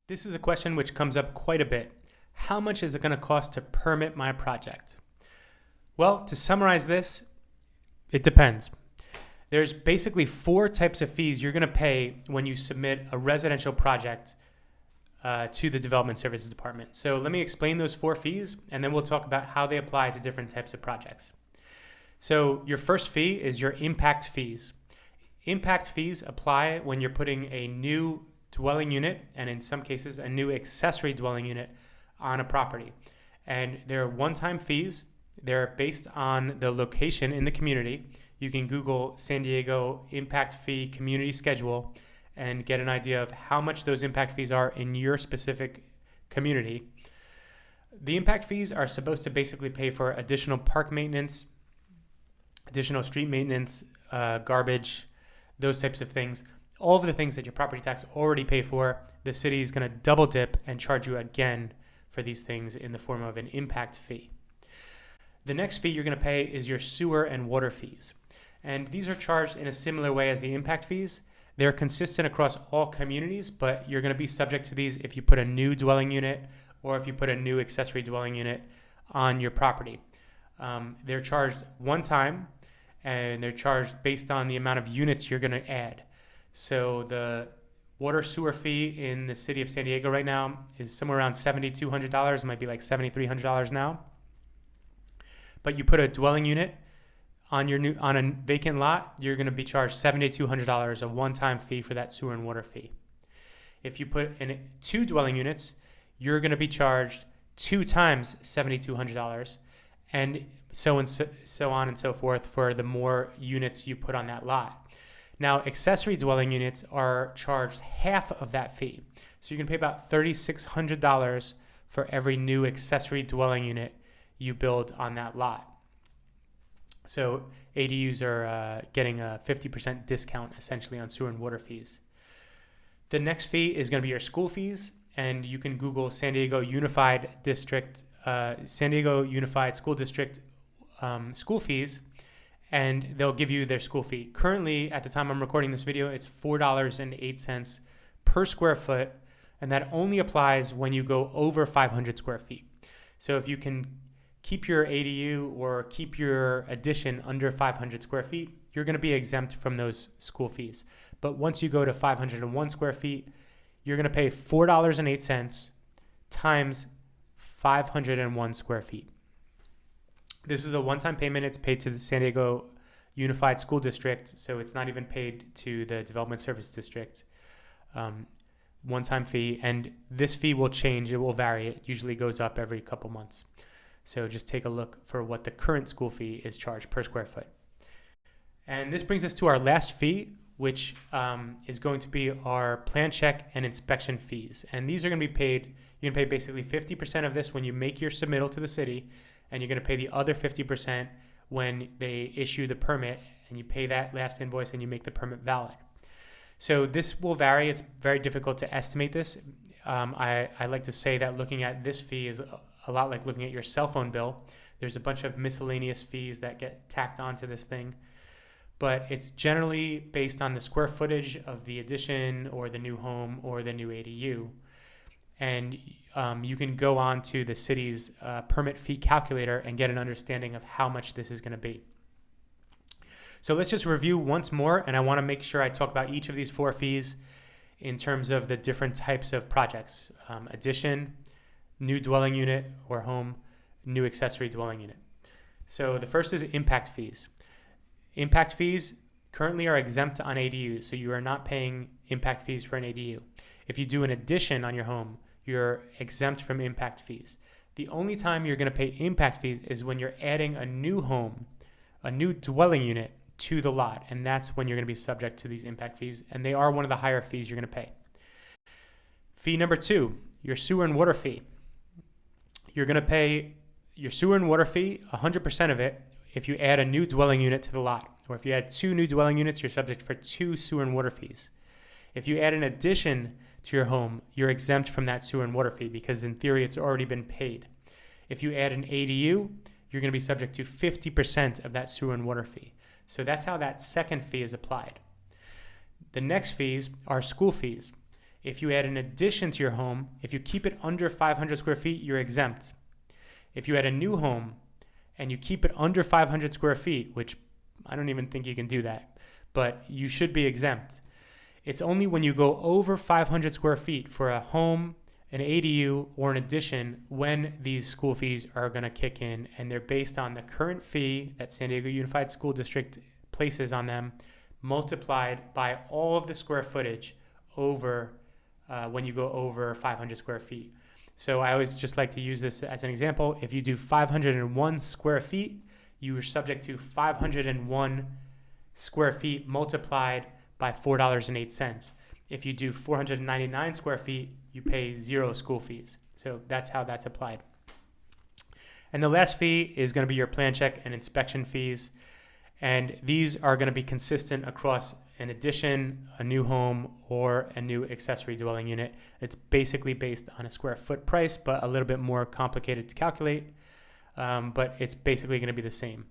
This is a question which comes up quite a bit. How much is it going to cost to permit my project? Well, to summarize this, it depends. There's basically 4 types of fees you're going to pay when you submit a residential project to the Development Services Department. So let me explain those 4 fees, and then we'll talk about how they apply to different types of projects. So your first fee is your impact fees. Impact fees apply when you're putting a new dwelling unit, and in some cases a new accessory dwelling unit, on a property. And they're one-time fees. They're based on the location in the community. You can Google San Diego impact fee community schedule and get an idea of how much those impact fees are in your specific community. The impact fees are supposed to basically pay for additional park maintenance, additional street maintenance, garbage, those types of things. All of the things that your property tax already pay for, the city is going to double dip and charge you again for these things in the form of an impact fee. The next fee you're going to pay is your sewer and water fees. And these are charged in a similar way as the impact fees. They're consistent across all communities, but you're going to be subject to these if you put a new dwelling unit or if you put a new accessory dwelling unit on your property. They're charged one time, and they're charged based on the amount of units you're going to add. So the water sewer fee in the city of San Diego right now is somewhere around $7,200. It might be like $7,300 now. But you put a dwelling unit on a vacant lot, you're going to be charged $7,200, a one-time fee for that sewer and water fee. If you put in 2 dwelling units, you're going to be charged 2 times $7,200, and so on and so forth for the more units you put on that lot. Now, accessory dwelling units are charged half of that fee. So you can pay about $3,600 for every new accessory dwelling unit you build on that lot. So ADUs are getting a 50% discount essentially on sewer and water fees. The next fee is going to be your school fees, and you can Google San Diego Unified School District school fees, and they'll give you their school fee. Currently, at the time I'm recording this video, it's $4.08 per square foot, and that only applies when you go over 500 square feet. So if you can keep your ADU or keep your addition under 500 square feet, you're going to be exempt from those school fees. But once you go to 501 square feet, you're going to pay $4.08 times 501 square feet. This is a one-time payment. It's paid to the San Diego Unified School District, so it's not even paid to the Development Service District. One-time fee, and this fee will change. It will vary. It usually goes up every couple months. So just take a look for what the current school fee is charged per square foot. And this brings us to our last fee, which is going to be our plan check and inspection fees. And these are going to be paid. You can pay basically 50% of this when you make your submittal to the city, and you're going to pay the other 50% when they issue the permit, and you pay that last invoice and you make the permit valid. So this will vary. It's very difficult to estimate this. I like to say that looking at this fee is a lot like looking at your cell phone bill. There's a bunch of miscellaneous fees that get tacked onto this thing, but it's generally based on the square footage of the addition or the new home or the new ADU. And you can go on to the city's permit fee calculator and get an understanding of how much this is going to be. So let's just review once more, and I want to make sure I talk about each of these 4 fees in terms of the different types of projects. Addition, new dwelling unit or home, new accessory dwelling unit. So the first is impact fees. Impact fees currently are exempt on ADUs, so you are not paying impact fees for an ADU. If you do an addition on your home, you're exempt from impact fees. The only time you're going to pay impact fees is when you're adding a new home, a new dwelling unit to the lot, and that's when you're going to be subject to these impact fees, and they are one of the higher fees you're going to pay. Fee number 2, your sewer and water fee. You're going to pay your sewer and water fee, 100% of it, if you add a new dwelling unit to the lot. Or if you add 2 new dwelling units, you're subject for 2 sewer and water fees. If you add an addition to your home, you're exempt from that sewer and water fee because in theory it's already been paid. If you add an ADU, you're going to be subject to 50% of that sewer and water fee. So that's how that second fee is applied. The next fees are school fees. If you add an addition to your home, if you keep it under 500 square feet, you're exempt. If you add a new home and you keep it under 500 square feet, which I don't even think you can do that, but you should be exempt. It's only when you go over 500 square feet for a home, an ADU, or an addition when these school fees are going to kick in, and they're based on the current fee that San Diego Unified School District places on them, multiplied by all of the square footage over when you go over 500 square feet. So I always just like to use this as an example. If you do 501 square feet, you are subject to 501 square feet multiplied by $4.08. If you do 499 square feet, you pay 0 school fees. So that's how that's applied. And the last fee is going to be your plan check and inspection fees. And these are going to be consistent across an addition, a new home, or a new accessory dwelling unit. It's basically based on a square foot price, but a little bit more complicated to calculate. But it's basically going to be the same.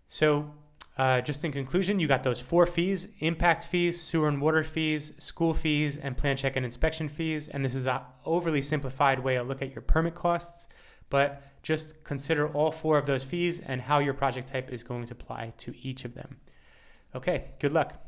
So just in conclusion, you got those 4 fees: impact fees, sewer and water fees, school fees, and plan check and inspection fees. And this is an overly simplified way to look at your permit costs, but just consider all 4 of those fees and how your project type is going to apply to each of them. Okay, good luck.